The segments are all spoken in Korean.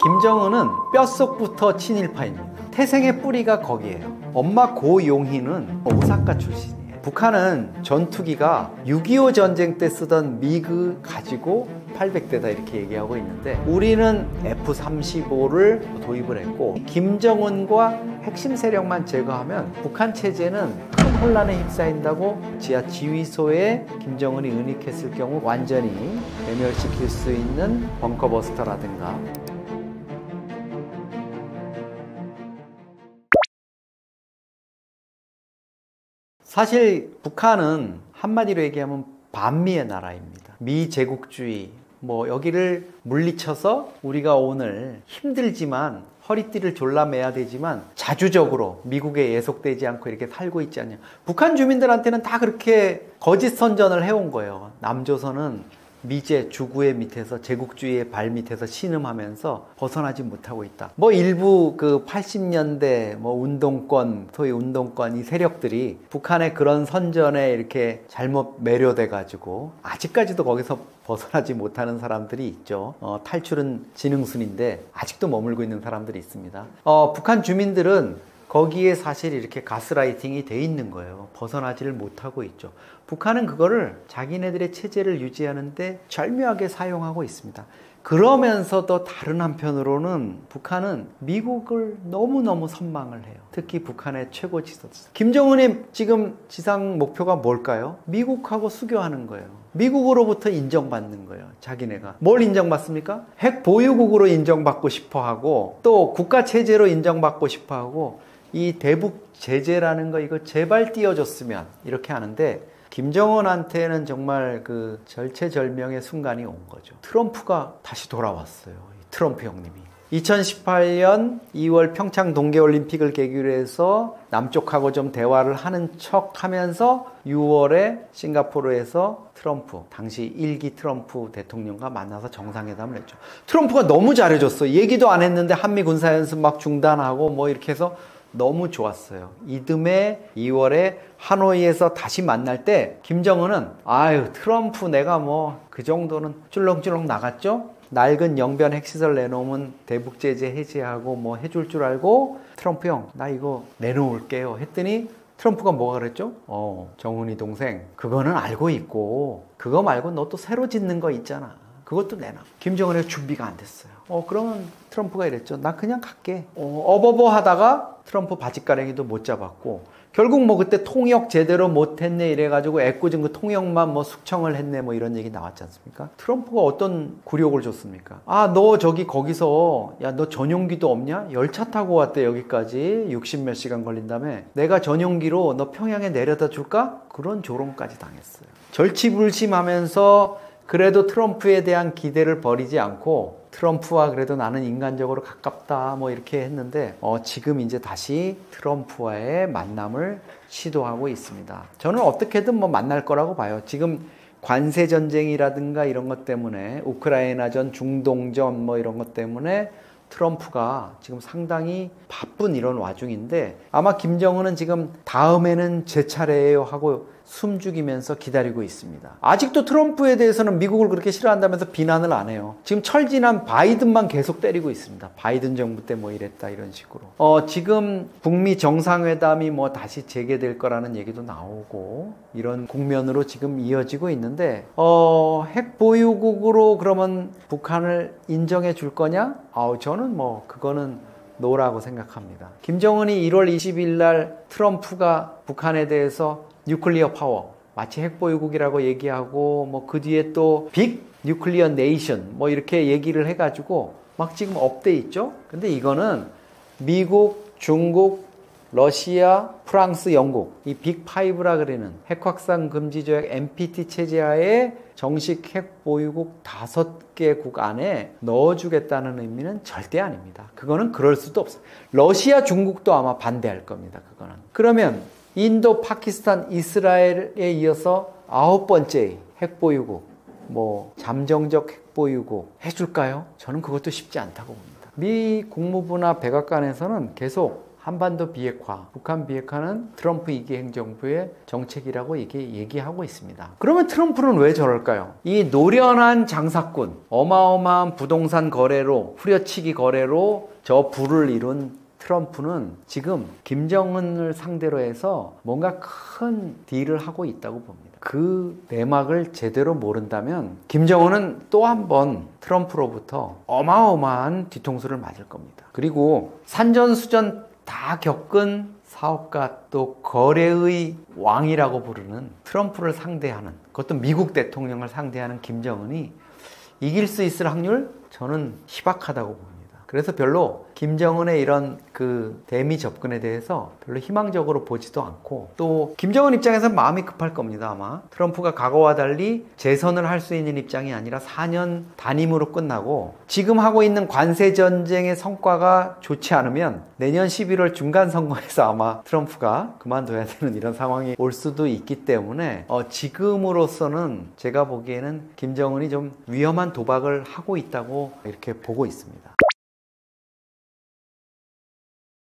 김정은은 뼛속부터 친일파입니다. 태생의 뿌리가 거기에요. 엄마 고용희는 오사카 출신이에요. 북한은 전투기가 6.25 전쟁 때 쓰던 미그 가지고 800대다 이렇게 얘기하고 있는데, 우리는 F-35를 도입을 했고, 김정은과 핵심 세력만 제거하면 북한 체제는 큰 혼란에 휩싸인다고 지하 지휘소에 김정은이 은닉했을 경우 완전히 괴멸시킬 수 있는 벙커버스터라든가. 사실 북한은 한마디로 얘기하면 반미의 나라입니다. 미제국주의, 여기를 물리쳐서 우리가 오늘 힘들지만 허리띠를 졸라매야 되지만 자주적으로 미국에 예속되지 않고 이렇게 살고 있지 않냐. 북한 주민들한테는 다 그렇게 거짓 선전을 해온 거예요. 남조선은 미제 주구의 밑에서, 제국주의의 발 밑에서 신음하면서 벗어나지 못하고 있다. 일부 그 80년대 운동권, 소위 운동권 이 세력들이 북한의 그런 선전에 이렇게 잘못 매료돼 가지고 아직까지도 거기서 벗어나지 못하는 사람들이 있죠. 탈출은 지능순인데 아직도 머물고 있는 사람들이 있습니다. 북한 주민들은 거기에 사실 이렇게 가스라이팅이 돼 있는 거예요. 벗어나지를 못하고 있죠. 북한은 그거를 자기네들의 체제를 유지하는데 절묘하게 사용하고 있습니다. 그러면서도 다른 한편으로는 북한은 미국을 너무너무 선망을 해요. 특히 북한의 최고 지도자 김정은의 지금 지상 목표가 뭘까요? 미국하고 수교하는 거예요. 미국으로부터 인정받는 거예요. 자기네가 뭘 인정받습니까? 핵 보유국으로 인정받고 싶어하고, 또 국가체제로 인정받고 싶어하고, 이 대북 제재라는 거 이거 제발 띄워줬으면 이렇게 하는데, 김정은한테는 정말 그 절체절명의 순간이 온 거죠. 트럼프가 다시 돌아왔어요. 트럼프 형님이 2018년 2월 평창 동계올림픽을 계기로 해서 남쪽하고 좀 대화를 하는 척 하면서 6월에 싱가포르에서 트럼프, 당시 1기 트럼프 대통령과 만나서 정상회담을 했죠. 트럼프가 너무 잘해줬어요. 얘기도 안 했는데 한미 군사연습 막 중단하고 이렇게 해서 너무 좋았어요. 이듬해 2월에 하노이에서 다시 만날 때 김정은은 트럼프 내가 그 정도는 쭈렁쭈렁 나갔죠? 낡은 영변 핵시설 내놓으면 대북 제재 해제하고 해줄 줄 알고, 트럼프 형 나 이거 내놓을게요 했더니 트럼프가 뭐가 그랬죠? 정은이 동생 그거는 알고 있고, 그거 말고 너 또 새로 짓는 거 있잖아, 그것도 내놔. 김정은의 준비가 안 됐어요. 그러면 트럼프가 이랬죠. 나 그냥 갈게. 어버버 하다가 트럼프 바짓가랭이도 못 잡았고, 결국 그때 통역 제대로 못했네 이래가지고 애꿎은 그 통역만 숙청을 했네 이런 얘기 나왔지 않습니까? 트럼프가 어떤 굴욕을 줬습니까? 너 거기서 너 전용기도 없냐? 열차 타고 왔대 여기까지 60몇 시간 걸린다며. 내가 전용기로 너 평양에 내려다 줄까? 그런 조롱까지 당했어요. 절치불심하면서 그래도 트럼프에 대한 기대를 버리지 않고, 트럼프와 그래도 나는 인간적으로 가깝다 이렇게 했는데, 지금 이제 다시 트럼프와의 만남을 시도하고 있습니다. 저는 어떻게든 만날 거라고 봐요. 지금 관세 전쟁이라든가 이런 것 때문에, 우크라이나전, 중동전 이런 것 때문에 트럼프가 지금 상당히 바쁜 이런 와중인데, 아마 김정은은 지금 다음에는 제 차례예요 하고 숨죽이면서 기다리고 있습니다. 아직도 트럼프에 대해서는 미국을 그렇게 싫어한다면서 비난을 안 해요. 지금 철진한 바이든만 계속 때리고 있습니다. 바이든 정부 때 이랬다 이런 식으로. 지금 북미 정상회담이 다시 재개될 거라는 얘기도 나오고, 이런 국면으로 지금 이어지고 있는데, 핵 보유국으로 그러면 북한을 인정해 줄 거냐? 저는 그거는 노라고 생각합니다. 김정은이 1월 20일 날 트럼프가 북한에 대해서 뉴클리어 파워, 마치 핵보유국이라고 얘기하고, 그 뒤에 또 빅 뉴클리어 네이션 이렇게 얘기를 해가지고 지금 업돼 있죠. 근데 이거는 미국, 중국, 러시아, 프랑스, 영국, 이 빅5라 그러는 핵 확산 금지 조약 NPT 체제하에 정식 핵 보유국 5개국 안에 넣어주겠다는 의미는 절대 아닙니다. 그거는 그럴 수도 없어요. 러시아, 중국도 아마 반대할 겁니다. 그거는. 그러면 인도, 파키스탄, 이스라엘에 이어서 9번째 핵보유국, 잠정적 핵보유국 해줄까요? 저는 그것도 쉽지 않다고 봅니다. 미 국무부나 백악관에서는 계속 한반도 비핵화, 북한 비핵화는 트럼프 2기 행정부의 정책이라고 얘기하고 있습니다. 그러면 트럼프는 왜 저럴까요? 이 노련한 장사꾼, 어마어마한 부동산 거래로, 후려치기 거래로 저 부를 이룬 트럼프는 지금 김정은을 상대로 해서 뭔가 큰 딜을 하고 있다고 봅니다. 그 내막을 제대로 모른다면 김정은은 또 한 번 트럼프로부터 어마어마한 뒤통수를 맞을 겁니다. 그리고 산전수전 다 겪은 사업가 또 거래의 왕이라고 부르는 트럼프를 상대하는, 그것도 미국 대통령을 상대하는 김정은이 이길 수 있을 확률 저는 희박하다고 봅니다. 그래서 별로 김정은의 이런 그 대미 접근에 대해서 별로 희망적으로 보지도 않고, 또 김정은 입장에서는 마음이 급할 겁니다. 아마 트럼프가 과거와 달리 재선을 할 수 있는 입장이 아니라 4년 단임으로 끝나고 지금 하고 있는 관세 전쟁의 성과가 좋지 않으면 내년 11월 중간 선거에서 아마 트럼프가 그만둬야 되는 이런 상황이 올 수도 있기 때문에 지금으로서는 제가 보기에는 김정은이 좀 위험한 도박을 하고 있다고 이렇게 보고 있습니다.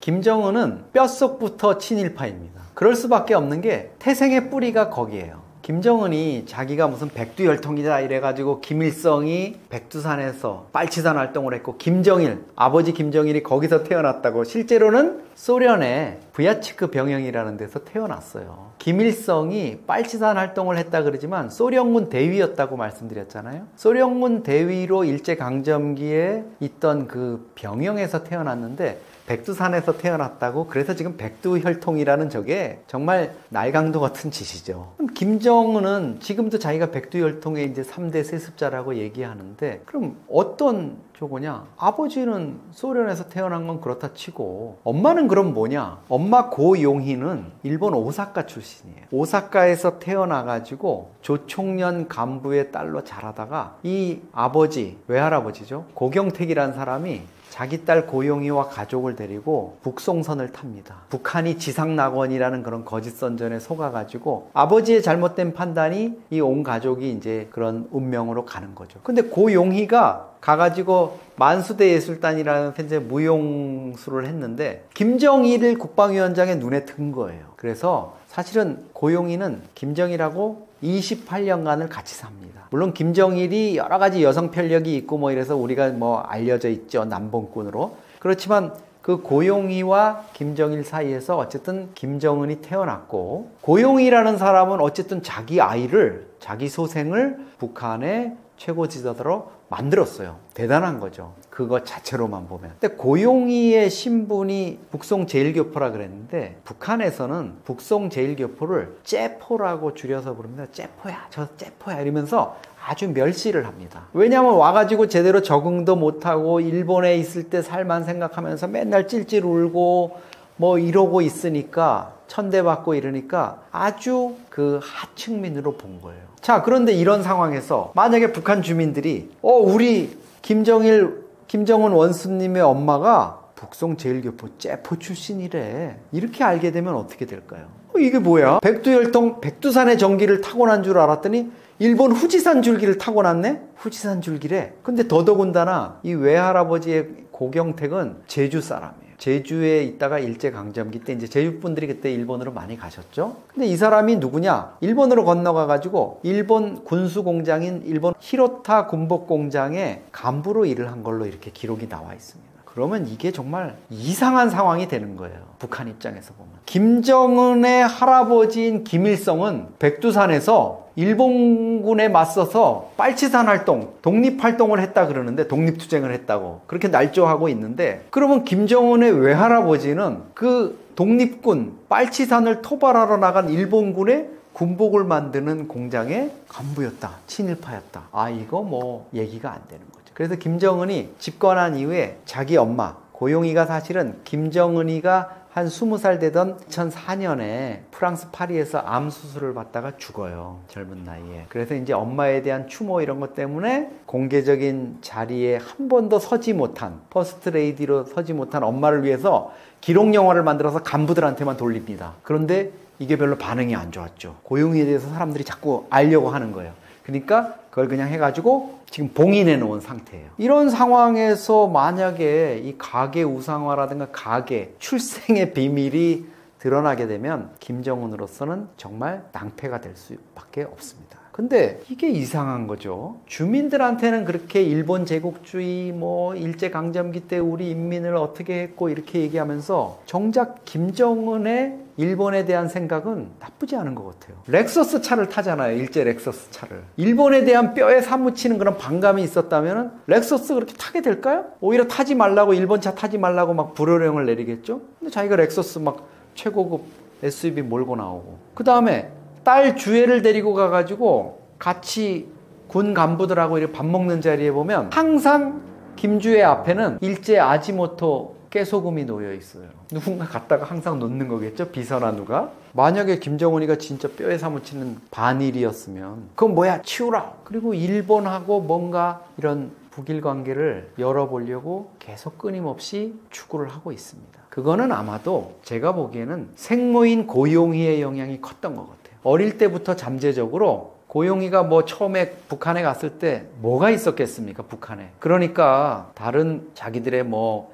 김정은은 뼛속부터 친일파입니다. 그럴 수밖에 없는 게 태생의 뿌리가 거기에요. 김정은이 자기가 무슨 백두혈통이다 이래가지고 김일성이 백두산에서 빨치산 활동을 했고 김정일, 아버지 김정일이 거기서 태어났다고, 실제로는 소련의 브야치크 병영이라는 데서 태어났어요. 김일성이 빨치산 활동을 했다 그러지만 소련군 대위였다고 말씀드렸잖아요. 소련군 대위로 일제강점기에 있던 그 병영에서 태어났는데 백두산에서 태어났다고, 그래서 지금 백두혈통이라는 저게 정말 날강도 같은 짓이죠. 김정은은 지금도 자기가 백두혈통의 이제 3대 세습자라고 얘기하는데, 그럼 어떤 저거냐? 아버지는 소련에서 태어난 건 그렇다 치고 엄마는 그럼 뭐냐? 엄마 고용희는 일본 오사카 출신이에요. 오사카에서 태어나가지고 조총련 간부의 딸로 자라다가 이 아버지, 외할아버지죠, 고경택이라는 사람이 자기 딸 고용희와 가족을 데리고 북송선을 탑니다. 북한이 지상낙원이라는 그런 거짓 선전에 속아가지고 아버지의 잘못된 판단이 이 온 가족이 이제 그런 운명으로 가는 거죠. 근데 고용희가 가가지고 만수대 예술단이라는 현재 무용수를 했는데 김정일 국방위원장의 눈에 든 거예요. 그래서 사실은 고용희는 김정일하고 28년간을 같이 삽니다. 물론 김정일이 여러 가지 여성 편력이 있고 뭐 이래서 우리가 뭐 알려져 있죠, 남봉꾼으로. 그렇지만 그 고용희와 김정일 사이에서 어쨌든 김정은이 태어났고, 고용희라는 사람은 어쨌든 자기 아이를, 자기 소생을 북한의 최고 지도자로 만들었어요. 대단한 거죠, 그거 자체로만 보면. 근데 고용희의 신분이 북송제일교포라 그랬는데 북한에서는 북송제일교포를 째포라고 줄여서 부릅니다. 째포야, 저 째포야 이러면서 아주 멸시를 합니다. 왜냐하면 와가지고 제대로 적응도 못하고 일본에 있을 때 살만 생각하면서 맨날 찔찔 울고 뭐 이러고 있으니까, 천대받고 이러니까 아주 그 하층민으로 본 거예요. 자, 그런데 이런 상황에서 만약에 북한 주민들이 우리 김정은 원수님의 엄마가 북송제일교포 째포 출신이래, 이렇게 알게 되면 어떻게 될까요? 이게 뭐야? 백두혈통, 백두산의 전기를 타고난 줄 알았더니 일본 후지산 줄기를 타고났네? 후지산 줄기래. 근데 더더군다나 이 외할아버지의 고경택은 제주 사람이에요. 제주에 있다가 일제강점기 때 이제 제주 분들이 그때 일본으로 많이 가셨죠. 근데 이 사람이 누구냐? 일본으로 건너가 가지고 일본 군수 공장인 일본 히로타 군복 공장의 간부로 일을 한 걸로 이렇게 기록이 나와 있습니다. 그러면 이게 정말 이상한 상황이 되는 거예요, 북한 입장에서 보면. 김정은의 할아버지인 김일성은 백두산에서 일본군에 맞서서 빨치산 활동, 독립활동을 했다 그러는데, 독립투쟁을 했다고 그렇게 날조하고 있는데, 그러면 김정은의 외할아버지는 그 독립군 빨치산을 토벌하러 나간 일본군의 군복을 만드는 공장의 간부였다, 친일파였다. 이거 뭐 얘기가 안 되는 거죠. 그래서 김정은이 집권한 이후에 자기 엄마 고용희가, 사실은 김정은이가 한 20살 되던 2004년에 프랑스 파리에서 암 수술을 받다가 죽어요, 젊은 나이에. 그래서 이제 엄마에 대한 추모 이런 것 때문에 공개적인 자리에 한 번도 서지 못한, 퍼스트 레이디로 서지 못한 엄마를 위해서 기록 영화를 만들어서 간부들한테만 돌립니다. 그런데 이게 별로 반응이 안 좋았죠. 고용희에 대해서 사람들이 자꾸 알려고 하는 거예요. 그러니까 그걸 그냥 해가지고 지금 봉인해 놓은 상태예요. 이런 상황에서 만약에 이 가계 우상화라든가 가계 출생의 비밀이 드러나게 되면 김정은으로서는 정말 낭패가 될 수밖에 없습니다. 근데 이게 이상한 거죠. 주민들한테는 그렇게 일본 제국주의, 일제강점기 때 우리 인민을 어떻게 했고 이렇게 얘기하면서 정작 김정은의 일본에 대한 생각은 나쁘지 않은 것 같아요. 렉서스 차를 타잖아요. 일제 렉서스 차를. 일본에 대한 뼈에 사무치는 그런 반감이 있었다면 렉서스 그렇게 타게 될까요? 오히려 타지 말라고, 일본 차 타지 말라고 막 불호령을 내리겠죠? 근데 자기가 렉서스 막 최고급 SUV 몰고 나오고, 그 다음에 딸 주애를 데리고 가가지고 같이 군 간부들하고 이렇게 밥 먹는 자리에 보면 항상 김주애 앞에는 일제 아지모토 깨소금이 놓여 있어요. 누군가 갖다가 항상 놓는 거겠죠? 비서나 누가. 만약에 김정은이가 진짜 뼈에 사무치는 반일이었으면 그건 뭐야, 치우라. 그리고 일본하고 뭔가 이런 북일 관계를 열어보려고 계속 끊임없이 추구를 하고 있습니다. 그거는 아마도 제가 보기에는 생모인 고용희의 영향이 컸던 것 같아요. 어릴 때부터 잠재적으로 고용희가 처음에 북한에 갔을 때 뭐가 있었겠습니까? 북한에. 그러니까 다른 자기들의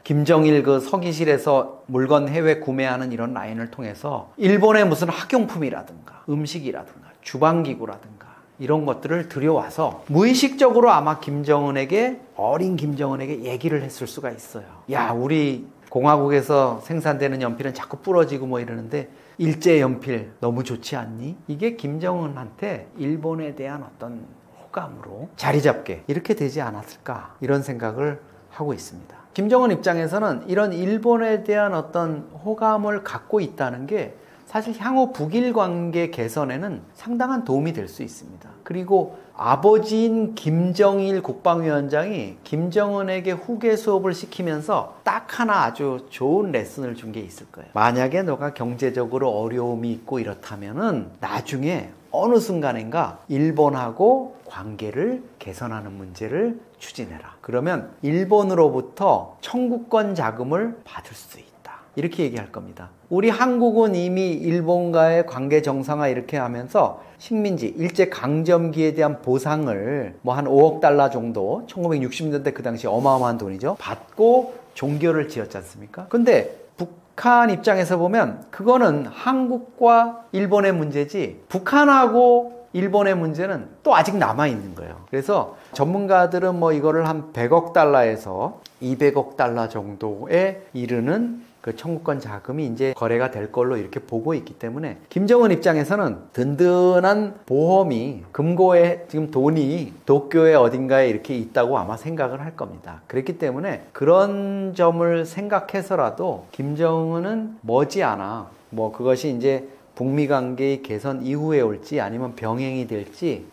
김정일 그 서기실에서 물건 해외 구매하는 이런 라인을 통해서 일본의 무슨 학용품이라든가 음식이라든가 주방기구라든가 이런 것들을 들여와서 무의식적으로 아마 어린 김정은에게 얘기를 했을 수가 있어요. 야, 우리 공화국에서 생산되는 연필은 자꾸 부러지고 이러는데 일제 연필 너무 좋지 않니? 이게 김정은한테 일본에 대한 어떤 호감으로 자리 잡게 이렇게 되지 않았을까, 이런 생각을 하고 있습니다. 김정은 입장에서는 이런 일본에 대한 어떤 호감을 갖고 있다는 게 사실 향후 북일 관계 개선에는 상당한 도움이 될 수 있습니다. 그리고 아버지인 김정일 국방위원장이 김정은에게 후계 수업을 시키면서 딱 하나 아주 좋은 레슨을 준 게 있을 거예요. 만약에 너가 경제적으로 어려움이 있고 이렇다면은 나중에 어느 순간인가 일본하고 관계를 개선하는 문제를 추진해라. 그러면 일본으로부터 청구권 자금을 받을 수 있다. 이렇게 얘기할 겁니다. 우리 한국은 이미 일본과의 관계 정상화 이렇게 하면서 식민지, 일제 강점기에 대한 보상을 한 5억 달러 정도, 1960년대 그 당시 어마어마한 돈이죠, 받고 종교를 지었지 않습니까? 근데 북한 입장에서 보면 그거는 한국과 일본의 문제지 북한하고 일본의 문제는 또 아직 남아있는 거예요. 그래서 전문가들은 이거를 한 100억 달러에서 200억 달러 정도에 이르는 그 청구권 자금이 이제 거래가 될 걸로 이렇게 보고 있기 때문에 김정은 입장에서는 든든한 보험이, 금고에 지금 돈이 도쿄의 어딘가에 이렇게 있다고 아마 생각을 할 겁니다. 그렇기 때문에 그런 점을 생각해서라도 김정은은 머지않아 그것이 이제 북미 관계의 개선 이후에 올지 아니면 병행이 될지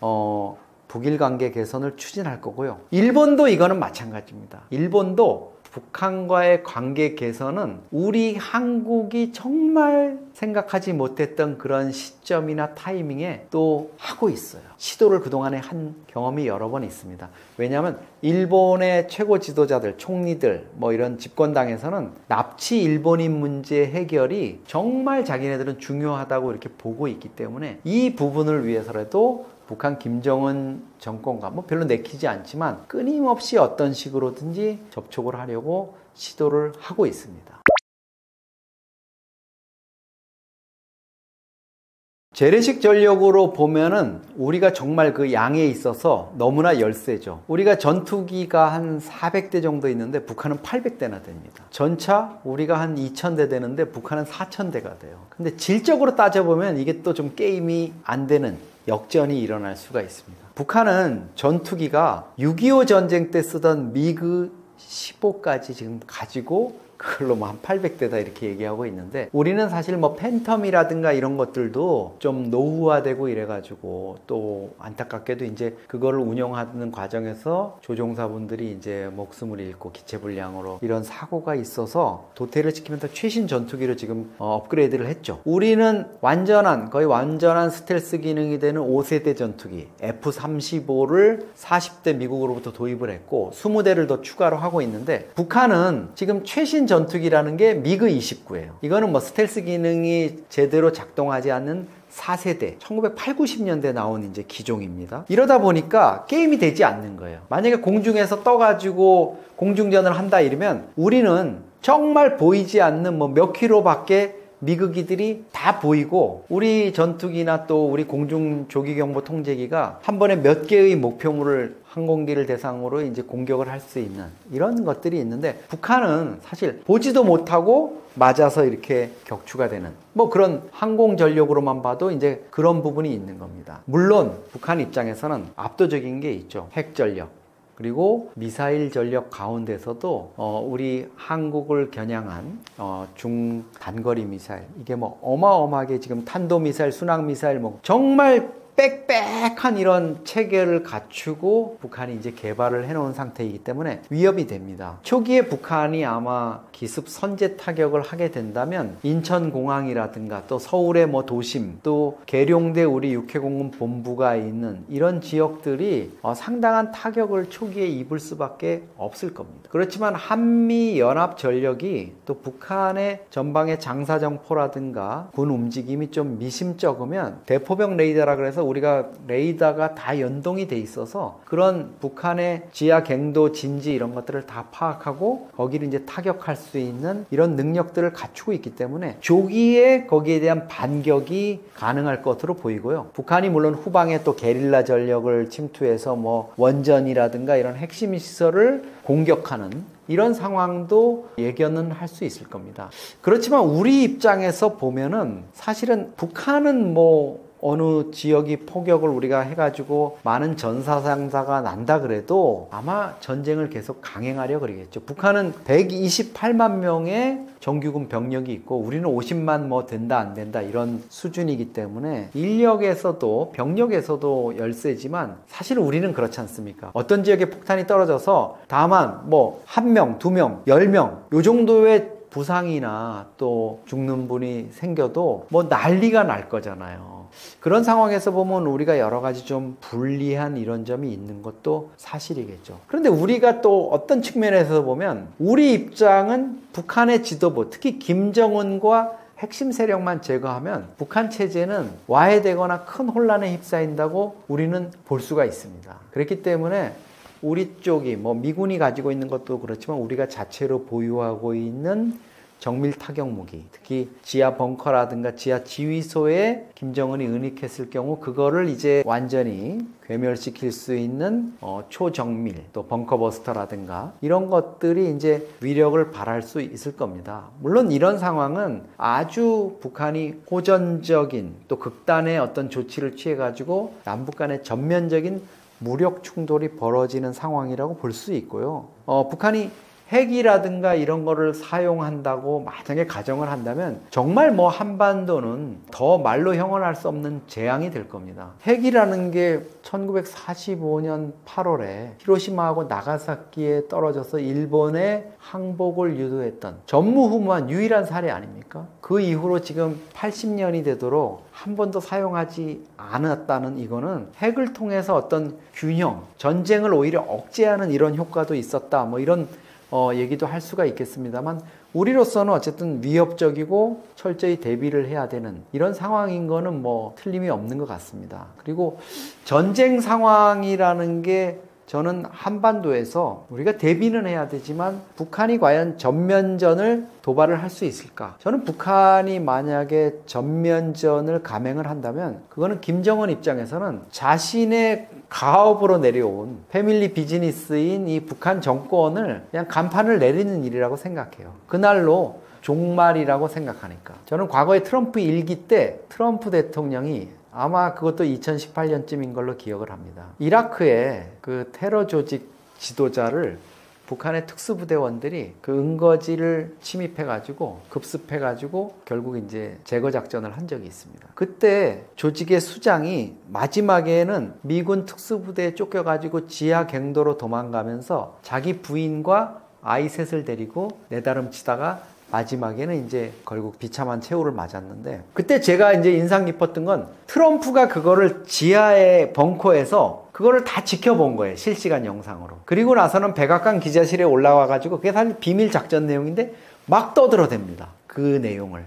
북일 관계 개선을 추진할 거고요. 일본도 이거는 마찬가지입니다. 일본도 북한과의 관계 개선은 우리 한국이 정말 생각하지 못했던 그런 시점이나 타이밍에 또 하고 있어요. 시도를 그동안에 한 경험이 여러 번 있습니다. 왜냐하면 일본의 최고 지도자들, 총리들 이런 집권당에서는 납치 일본인 문제 해결이 정말 자기네들은 중요하다고 이렇게 보고 있기 때문에 이 부분을 위해서라도 북한 김정은 정권과 별로 내키지 않지만 끊임없이 어떤 식으로든지 접촉을 하려고 시도를 하고 있습니다. 재래식 전력으로 보면은 우리가 정말 그 양에 있어서 너무나 열세죠. 우리가 전투기가 한 400대 정도 있는데 북한은 800대나 됩니다. 전차 우리가 한 2000대 되는데 북한은 4000대가 돼요. 근데 질적으로 따져보면 이게 또 좀 게임이 안 되는 역전이 일어날 수가 있습니다. 북한은 전투기가 6.25 전쟁 때 쓰던 미그 15까지 지금 가지고 그걸로 한 800대다 이렇게 얘기하고 있는데 우리는 사실 팬텀이라든가 이런 것들도 좀 노후화되고 이래가지고 또 안타깝게도 이제 그거를 운영하는 과정에서 조종사분들이 이제 목숨을 잃고 기체불량으로 이런 사고가 있어서 도태를 시키면서 최신 전투기로 지금 업그레이드를 했죠. 우리는 거의 완전한 스텔스 기능이 되는 5세대 전투기 F-35를 40대 미국으로부터 도입을 했고 20대를 더 추가로 하고 있는데 북한은 지금 최신 전투기라는 게 미그 29예요. 이거는 스텔스 기능이 제대로 작동하지 않는 4세대 1980, 90년대 나온 이제 기종입니다. 이러다 보니까 게임이 되지 않는 거예요. 만약에 공중에서 떠가지고 공중전을 한다 이러면 우리는 정말 보이지 않는 뭐 몇 킬로밖에 미국이들이 다 보이고 우리 전투기나 또 우리 공중조기경보 통제기가 한 번에 몇 개의 목표물을 항공기를 대상으로 이제 공격을 할 수 있는 이런 것들이 있는데 북한은 사실 보지도 못하고 맞아서 이렇게 격추가 되는 뭐 그런 항공 전력으로만 봐도 이제 그런 부분이 있는 겁니다. 물론 북한 입장에서는 압도적인 게 있죠. 핵 전력. 그리고 미사일 전력 가운데서도 우리 한국을 겨냥한 중단거리 미사일 이게 뭐 어마어마하게 지금 탄도미사일, 순항미사일 뭐 정말 빽빽한 이런 체계를 갖추고 북한이 이제 개발을 해놓은 상태이기 때문에 위협이 됩니다. 초기에 북한이 아마 기습 선제 타격을 하게 된다면 인천공항이라든가 또 서울의 뭐 도심 또 계룡대 우리 육해공군 본부가 있는 이런 지역들이 상당한 타격을 초기에 입을 수밖에 없을 겁니다. 그렇지만 한미연합전력이 또 북한의 전방의 장사정포라든가 군 움직임이 좀 미심쩍으면 대포병 레이더라 그래서 우리가 레이더가 다 연동이 돼 있어서 그런 북한의 지하 갱도 진지 이런 것들을 다 파악하고 거기를 이제 타격할 수 있는 이런 능력들을 갖추고 있기 때문에 조기에 거기에 대한 반격이 가능할 것으로 보이고요. 북한이 물론 후방에 또 게릴라 전력을 침투해서 뭐 원전이라든가 이런 핵심 시설을 공격하는 이런 상황도 예견은 할 수 있을 겁니다. 그렇지만 우리 입장에서 보면은 사실은 북한은 뭐 어느 지역이 포격을 우리가 해가지고 많은 전사상자가 난다 그래도 아마 전쟁을 계속 강행하려 그러겠죠. 북한은 128만 명의 정규군 병력이 있고 우리는 50만 뭐 된다 안 된다 이런 수준이기 때문에 인력에서도 병력에서도 열세지만 사실 우리는 그렇지 않습니까? 어떤 지역에 폭탄이 떨어져서 다만 뭐 1명, 2명, 10명 요 정도의 부상이나 또 죽는 분이 생겨도 뭐 난리가 날 거잖아요. 그런 상황에서 보면 우리가 여러 가지 좀 불리한 이런 점이 있는 것도 사실이겠죠. 그런데 우리가 또 어떤 측면에서 보면 우리 입장은 북한의 지도부, 특히 김정은과 핵심 세력만 제거하면 북한 체제는 와해되거나 큰 혼란에 휩싸인다고 우리는 볼 수가 있습니다. 그렇기 때문에 우리 쪽이 뭐 미군이 가지고 있는 것도 그렇지만 우리가 자체로 보유하고 있는 정밀 타격 무기, 특히 지하 벙커라든가 지하 지휘소에 김정은이 은닉했을 경우 그거를 이제 완전히 괴멸시킬 수 있는 초정밀 또 벙커버스터라든가 이런 것들이 이제 위력을 발할 수 있을 겁니다. 물론 이런 상황은 아주 북한이 호전적인 또 극단의 어떤 조치를 취해 가지고 남북 간의 전면적인 무력 충돌이 벌어지는 상황이라고 볼 수 있고요. 북한이 핵이라든가 이런 거를 사용한다고 만약에 가정을 한다면 정말 뭐 한반도는 더 말로 형언할 수 없는 재앙이 될 겁니다. 핵이라는 게 1945년 8월에 히로시마하고 나가사키에 떨어져서 일본의 항복을 유도했던 전무후무한 유일한 사례 아닙니까? 그 이후로 지금 80년이 되도록 한 번도 사용하지 않았다는 이거는 핵을 통해서 어떤 균형, 전쟁을 오히려 억제하는 이런 효과도 있었다. 뭐 이런 얘기도 할 수가 있겠습니다만 우리로서는 어쨌든 위협적이고 철저히 대비를 해야 되는 이런 상황인 거는 뭐 틀림이 없는 것 같습니다. 그리고 전쟁 상황이라는 게 저는 한반도에서 우리가 대비는 해야 되지만 북한이 과연 전면전을 도발을 할 수 있을까? 저는 북한이 만약에 전면전을 감행을 한다면 그거는 김정은 입장에서는 자신의 가업으로 내려온 패밀리 비즈니스인 이 북한 정권을 그냥 간판을 내리는 일이라고 생각해요. 그날로 종말이라고 생각하니까. 저는 과거에 트럼프 일기 때 트럼프 대통령이 아마 그것도 2018년쯤인 걸로 기억을 합니다. 이라크의 그 테러 조직 지도자를 북한의 특수부대원들이 그 은거지를 침입해가지고 급습해가지고 결국 이제 제거 작전을 한 적이 있습니다. 그때 조직의 수장이 마지막에는 미군 특수부대에 쫓겨가지고 지하 갱도로 도망가면서 자기 부인과 아이 셋을 데리고 내다름치다가 마지막에는 이제 결국 비참한 최후를 맞았는데 그때 제가 이제 인상 깊었던 건 트럼프가 그거를 지하의 벙커에서 그거를 다 지켜본 거예요. 실시간 영상으로. 그리고 나서는 백악관 기자실에 올라와가지고 그게 사실 비밀 작전 내용인데 막 떠들어댑니다. 그 내용을.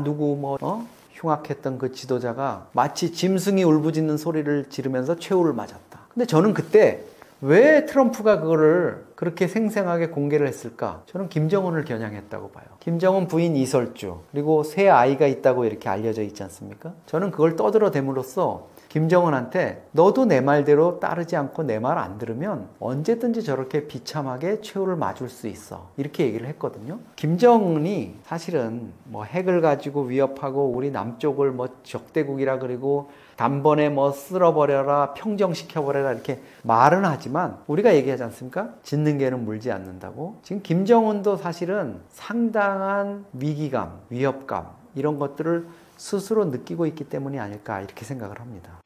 누구 흉악했던 그 지도자가 마치 짐승이 울부짖는 소리를 지르면서 최후를 맞았다. 근데 저는 그때 왜 트럼프가 그거를 그렇게 생생하게 공개를 했을까? 저는 김정은을 겨냥했다고 봐요. 김정은 부인 이설주, 그리고 세 아이가 있다고 이렇게 알려져 있지 않습니까? 저는 그걸 떠들어댐으로써 김정은한테 너도 내 말대로 따르지 않고 내 말 안 들으면 언제든지 저렇게 비참하게 최후를 맞을 수 있어. 이렇게 얘기를 했거든요. 김정은이 사실은 뭐 핵을 가지고 위협하고 우리 남쪽을 뭐 적대국이라 그리고 단번에 뭐 쓸어버려라, 평정시켜버려라 이렇게 말은 하지만 우리가 얘기하지 않습니까? 짖는 개는 물지 않는다고. 지금 김정은도 사실은 상당한 위기감, 위협감 이런 것들을 스스로 느끼고 있기 때문이 아닐까 이렇게 생각을 합니다.